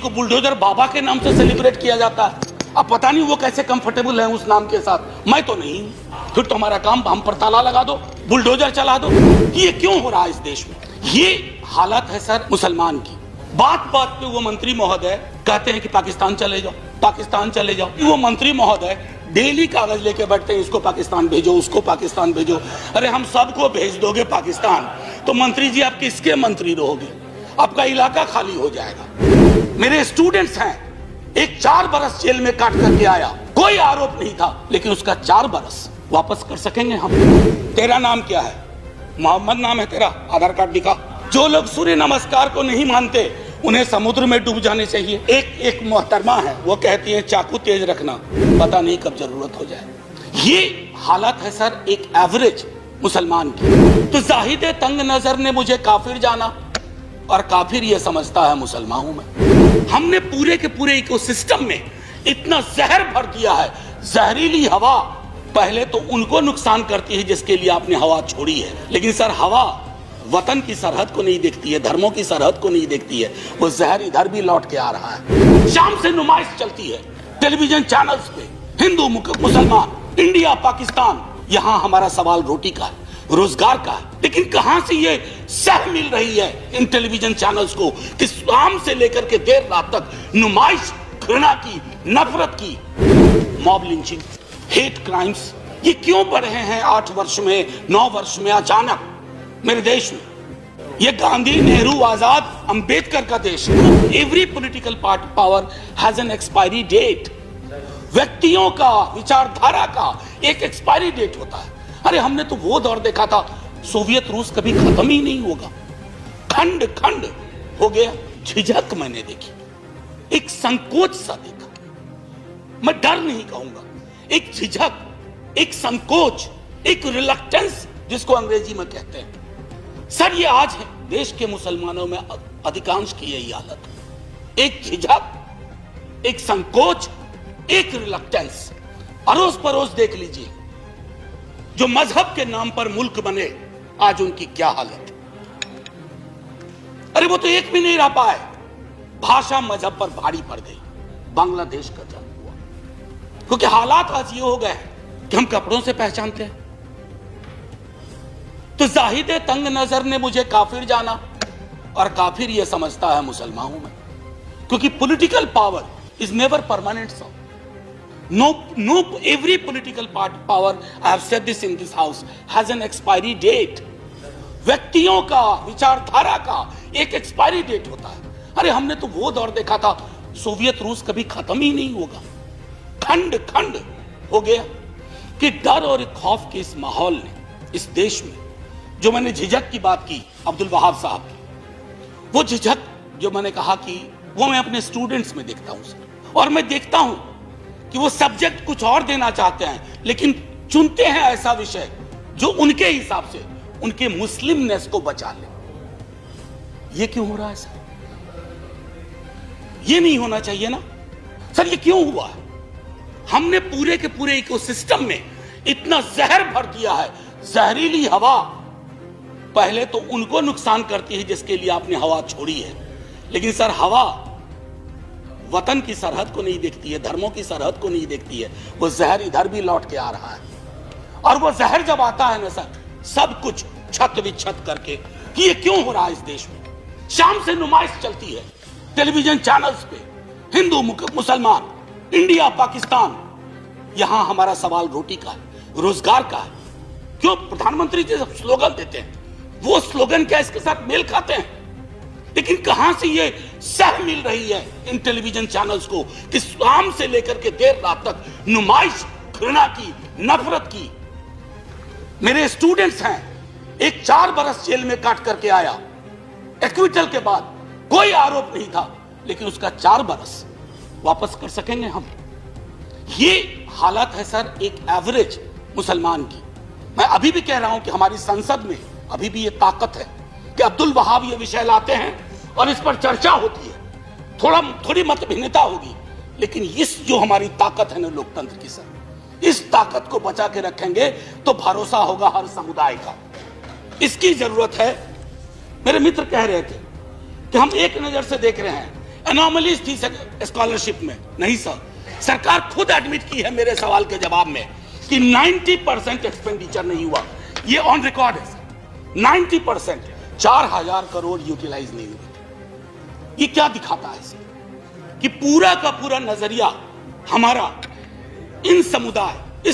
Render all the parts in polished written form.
को बुलडोजर बाबा के नाम से सेलिब्रेट किया जाता है। अब पता नहीं वो कैसे कंफर्टेबल है उस नाम के साथ, मैं तो नहीं हूं। फिर तो हमारा काम हम पर ताला लगा दो, बुलडोजर चला दो। ये क्यों हो रहा है इस देश में? ये हालत है सर मुसलमान की। बात बात पे वो मंत्री महोदय कहते हैं कि पाकिस्तान चले जाओ, पाकिस्तान चले जाओ। वो मंत्री महोदय डेली कागज लेके बैठते हैं, इसको पाकिस्तान भेजो, उसको पाकिस्तान भेजो। अरे हम सबको भेज दोगे पाकिस्तान तो मंत्री जी आप किसके मंत्री रहोगे? आपका इलाका खाली हो जाएगा। मेरे स्टूडेंट्स हैं, एक 4 बरस जेल में काट करके आया, कोई आरोप नहीं था, लेकिन उसका 4 बरस वापस कर सकेंगे हम। तेरा नाम क्या है? मोहम्मद नाम है तेरा, आधार कार्ड दिखा। जो लोग सूर्य नमस्कार को नहीं मानते उन्हें समुद्र में डूब जाने चाहिए। एक मोहतरमा है, वो कहती है चाकू तेज रखना, पता नहीं कब जरूरत हो जाए। ये हालत है सर एक एवरेज मुसलमान की। तो जाहिद तंग नजर ने मुझे काफिर जाना और काफिर ये समझता है मुसलमान हूं मैं। हमने पूरे के पूरे इकोसिस्टम में इतना जहर भर दिया है। जहरीली हवा पहले तो उनको नुकसान करती है जिसके लिए आपने हवा छोड़ी है, लेकिन सर हवा वतन की सरहद को नहीं देखती है, धर्मों की सरहद को नहीं देखती है। वो जहर इधर भी लौट के आ रहा है। शाम से नुमाइश चलती है टेलीविजन चैनल्स पे, हिंदू मुसलमान, इंडिया पाकिस्तान। यहाँ हमारा सवाल रोटी का है, रोजगार का है, लेकिन कहां से ये सह मिल रही है इन टेलीविजन चैनल्स को कि शाम से लेकर के देर रात तक नुमाइश, घृणा की, नफरत की, मॉब लिंचिंग, हेट क्राइम्स ये क्यों बढ़े हैं 8 वर्ष में, 9 वर्ष में अचानक मेरे देश में? ये गांधी, नेहरू, आजाद, अंबेडकर का देश है। Every political power has an expiry date. व्यक्तियों का, विचारधारा का एक एक्सपायरी डेट होता है। अरे हमने तो वो दौर देखा था, सोवियत रूस कभी खत्म ही नहीं होगा, खंड खंड हो गया। झिझक मैंने देखी, एक संकोच सा देखा, मैं डर नहीं कहूंगा, एक झिझक, एक संकोच, एक रिलक्टेंस जिसको अंग्रेजी में कहते हैं। सर ये आज है देश के मुसलमानों में अधिकांश की यही हालत। एक झिझक, एक संकोच, एक रिलक्टेंस। अड़ोस पड़ोस देख लीजिए, जो मजहब के नाम पर मुल्क बने, आज उनकी क्या हालत है। अरे वो तो एक भी नहीं रह पाए, भाषा मजहब पर भारी पड़ गई। बांग्लादेश का जन्म हुआ क्योंकि हालात आज ये हो गए कि हम कपड़ों से पहचानते हैं। तो जाहिद तंग नजर ने मुझे काफिर जाना और काफिर ये समझता है मुसलमान हूं मैं, क्योंकि political power is never permanent. So no every political power, I have said this in this house, has an expiry date. व्यक्तियों का, विचारधारा का एक एक्सपायरी डेट होता है। अरे हमने तो वो दौर देखा था, सोवियत रूस कभी खत्म ही नहीं होगा, खंड खंड हो गया। कि डर और खौफ के इस माहौल ने इस देश में, जो मैंने झिझक की बात की अब्दुल वहाब साहब की, वो झिझक जो मैंने कहा कि वो मैं अपने स्टूडेंट्स में देखता हूं सर। और मैं देखता हूं कि वो सब्जेक्ट कुछ और देना चाहते हैं, लेकिन चुनते हैं ऐसा विषय जो उनके हिसाब से उनके मुस्लिमनेस को बचा ले। ये क्यों हो रहा है सर? ये नहीं होना चाहिए ना सर। ये क्यों हुआ है? हमने पूरे के पूरे इकोसिस्टम में इतना जहर भर दिया है। जहरीली हवा पहले तो उनको नुकसान करती है जिसके लिए आपने हवा छोड़ी है, लेकिन सर हवा वतन की सरहद को नहीं देखती है, धर्मों की सरहद को नहीं देखती है। वो जहर इधर भी लौट के आ रहा है। और वो जहर जब आता है ना सर, सब कुछ छत विच्छत करके कि ये क्यों हो रहा है इस देश में। शाम से नुमाइश चलती है टेलीविजन चैनल्स पे, हिंदू मुसलमान, इंडिया पाकिस्तान। यहां हमारा सवाल रोटी का है, रोजगार का है। क्यों प्रधानमंत्री जी जब स्लोगन देते हैं, वो स्लोगन क्या इसके साथ मेल खाते हैं? लेकिन कहां से ये सह मिल रही है इन टेलीविजन चैनल्स को कि शाम से लेकर के देर रात तक नुमाइश, घृणा की, नफरत की। मेरे स्टूडेंट्स हैं, एक 4 बरस जेल में काट करके आया, एक्विटल के बाद कोई आरोप नहीं था, लेकिन उसका 4 बरस वापस कर सकेंगे हम। ये हालत है सर एक एवरेज मुसलमान की। मैं अभी भी कह रहा हूं कि हमारी संसद में अभी भी ये ताकत है कि अब्दुल वहाब ये विषय लाते हैं और इस पर चर्चा होती है। थोड़ी मतभिन्नता होगी, लेकिन इस जो हमारी ताकत है ना लोकतंत्र की सर, इस ताकत को बचा के रखेंगे तो भरोसा होगा हर समुदाय का। इसकी जरूरत है। मेरे मित्र कह रहे थे कि हम एक नजर से देख रहे हैं, अनोमलीज थी स्कॉलरशिप में? नहीं सर, सरकार खुद एडमिट की है मेरे सवाल के जवाब में कि 90% एक्सपेंडिचर नहीं हुआ। ये ऑन रिकॉर्ड है सर, 90%, 4000 करोड़ यूटिलाइज नहीं हुए। ये क्या दिखाता है सर कि पूरा का पूरा नजरिया हमारा इस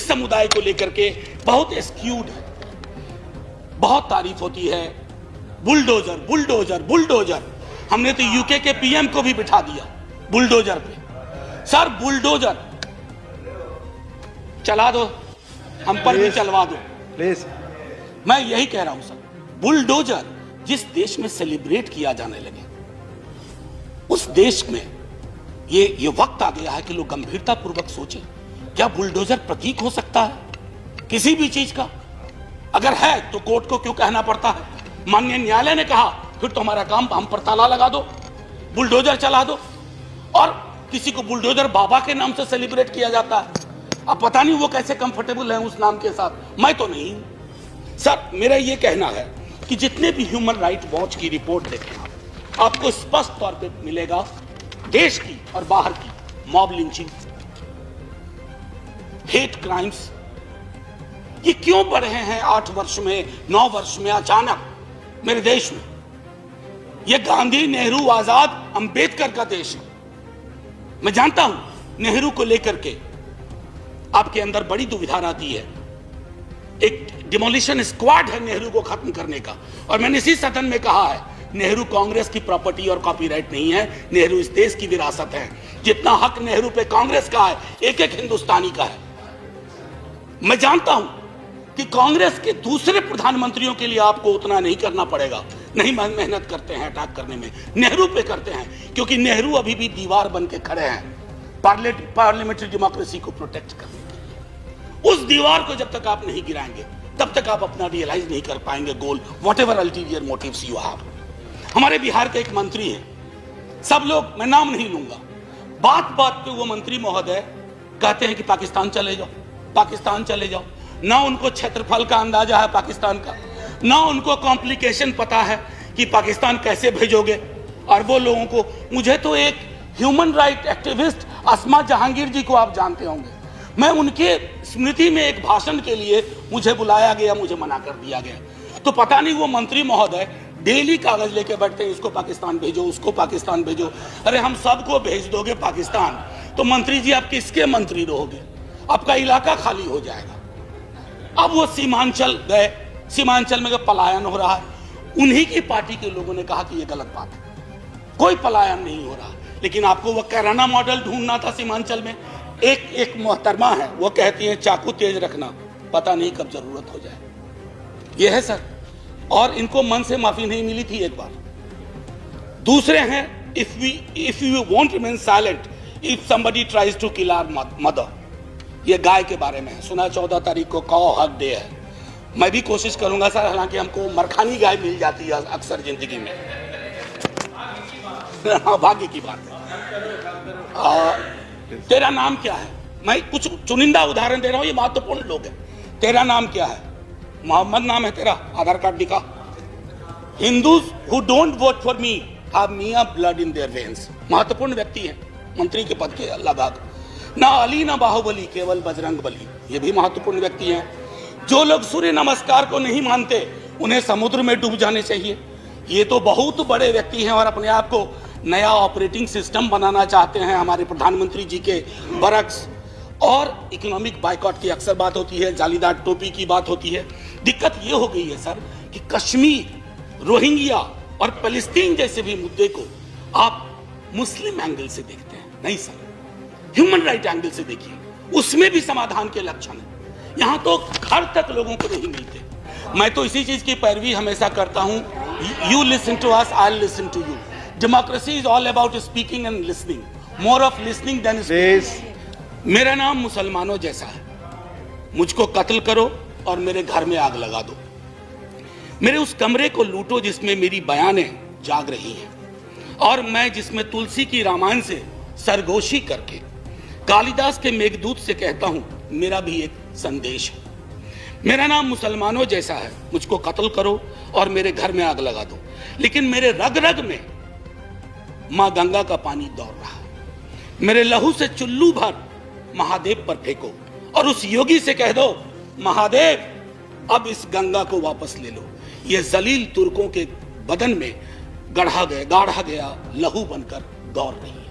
समुदाय को लेकर के बहुत स्क्यूड है। बहुत तारीफ होती है, बुलडोजर बुलडोजर बुलडोजर। हमने तो यूके के पीएम को भी बिठा दिया बुलडोजर पे। सर बुलडोजर चला दो, हम पर भी चलवा दो प्लीज। मैं यही कह रहा हूं सर, बुलडोजर जिस देश में सेलिब्रेट किया जाने लगे, उस देश में ये वक्त आ गया है कि लोग गंभीरता पूर्वक सोचें, क्या बुलडोजर प्रतीक हो सकता है किसी भी चीज का? अगर है तो कोर्ट को क्यों कहना पड़ता है? माननीय न्यायालय ने कहा फिर तो हमारा काम हम पर ताला लगा दो, बुलडोजर चला दो। और किसी को बुलडोजर बाबा के नाम से सेलिब्रेट किया जाता है। अब पता नहीं वो कैसे कंफर्टेबल है उस नाम के साथ, मैं तो नहीं। सर मेरा ये कहना है कि जितने भी ह्यूमन राइट वॉच की रिपोर्ट देखें आपको स्पष्ट तौर पे मिलेगा देश की और बाहर की मॉब लिंचिंग, हेट क्राइम्स, ये क्यों बढ़ रहे हैं 8 वर्ष में 9 वर्ष में अचानक मेरे देश में? ये गांधी, नेहरू, आजाद, अंबेडकर का देश है। मैं जानता हूं नेहरू को लेकर के आपके अंदर बड़ी दुविधा रहती है। एक डिमोलिशन स्क्वाड है नेहरू को खत्म करने का, और मैंने इसी सदन में कहा है नेहरू कांग्रेस की प्रॉपर्टी और कॉपीराइट नहीं है, नेहरू इस देश की विरासत है। जितना हक नेहरू पे कांग्रेस का है, एक एक हिंदुस्तानी का है। मैं जानता हूं कि कांग्रेस के दूसरे प्रधानमंत्रियों के लिए आपको उतना नहीं करना पड़ेगा, नहीं मेहनत करते हैं अटैक करने में, नेहरू पे करते हैं, क्योंकि नेहरू अभी भी दीवार बन के खड़े हैं पार्लियामेंट्री डेमोक्रेसी को प्रोटेक्ट करने के लिए। उस दीवार को जब तक आप नहीं गिराएंगे तब तक आप अपना रियलाइज नहीं कर पाएंगे goal, whatever ulterior motives you have. हमारे बिहार के एक मंत्री हैं, सब लोग, मैं नाम नहीं लूंगा, बात बात पे वो मंत्री महोदय कहते हैं कि पाकिस्तान चले जाओ, पाकिस्तान चले जाओ। ना उनको क्षेत्रफल का अंदाजा है पाकिस्तान का, ना उनको कॉम्प्लिकेशन पता है कि पाकिस्तान कैसे भेजोगे। और वो लोगों को, मुझे तो एक ह्यूमन राइट एक्टिविस्ट अस्मा जहांगीर जी को आप जानते होंगे, मैं उनके स्मृति में एक भाषण के लिए मुझे बुलाया गया, मुझे मना कर दिया गया। तो पता नहीं वो मंत्री महोदय डेली कागज लेके बैठते हैं, इसको पाकिस्तान भेजो, उसको पाकिस्तान भेजो। अरे हम सबको भेज दोगे पाकिस्तान तो मंत्री जी आप किसके मंत्री रहोगे? आपका इलाका खाली हो जाएगा। अब वो सीमांचल गए, सीमांचल में पलायन हो रहा है। उन्हीं की पार्टी के लोगों ने कहा कि ये गलत बात है, कोई पलायन नहीं हो रहा। लेकिन आपको वो कैराना मॉडल ढूंढना था सीमांचल में। एक मोहतरमा है, वो कहती है चाकू तेज रखना, पता नहीं कब जरूरत हो जाए। ये है सर, और इनको मन से माफी नहीं मिली थी एक बार। दूसरे हैं, if you want remain silent if somebody tries to kill our mother. ये गाय के बारे में है, सुना 14 तारीख को कौ हक डे है। मैं भी कोशिश करूंगा सर, हालांकि हमको मरखानी गाय मिल जाती है अक्सर जिंदगी में। भाग्य की बात है। तेरा नाम क्या है? मैं कुछ चुनिंदा उदाहरण दे रहा हूं, ये महत्वपूर्ण लोग हैं। तेरा नाम क्या है? मोहम्मद नाम है तेरा, आधार कार्ड दिखा। Hindus who don't vote for me have Miya blood in their veins. महत्वपूर्ण व्यक्ति हैं, मंत्री के पद के अल्लाह बाग। ना अली ना बाहुबली, केवल बजरंग बली, ये भी महत्वपूर्ण व्यक्ति हैं। जो लोग सूर्य नमस्कार को नहीं मानते उन्हें समुद्र में डूब जाने चाहिए। ये तो बहुत बड़े व्यक्ति हैं और अपने आप को नया ऑपरेटिंग सिस्टम बनाना चाहते हैं। हमारे प्रधानमंत्री जी के बरक्स। और इकोनॉमिक बाइकॉट की अक्सर बात होती है, जालीदार टोपी की बात होती है। दिक्कत ये हो गई है सर कि कश्मीर, रोहिंग्या और फलस्तीन जैसे भी मुद्दे को आप मुस्लिम एंगल से देखते हैं। नहीं सर, ह्यूमन राइट एंगल से देखिए, उसमें भी समाधान के लक्षण है। यहां तो घर तक लोगों को नहीं मिलते। मैं तो इसी चीज की पैरवी हमेशा करता हूं, you listen to us, I listen to you. Democracy is all about speaking and listening, more of listening than speaking. मेरा नाम मुसलमानों जैसा है, मुझको कत्ल करो और मेरे घर में आग लगा दो, मेरे उस कमरे को लूटो जिसमें मेरी बयानें जाग रही हैं, और मैं जिसमें तुलसी की रामायण से सरगोशी करके कालिदास के मेघदूत से कहता हूं मेरा भी एक संदेश है। मेरा नाम मुसलमानों जैसा है, मुझको कत्ल करो और मेरे घर में आग लगा दो, लेकिन मेरे रग रग में मां गंगा का पानी दौड़ रहा है। मेरे लहू से चुल्लू भर महादेव पर फेंको और उस योगी से कह दो, महादेव अब इस गंगा को वापस ले लो। ये जलील तुर्कों के बदन में गाढ़ा गया लहू बनकर दौड़ रही है।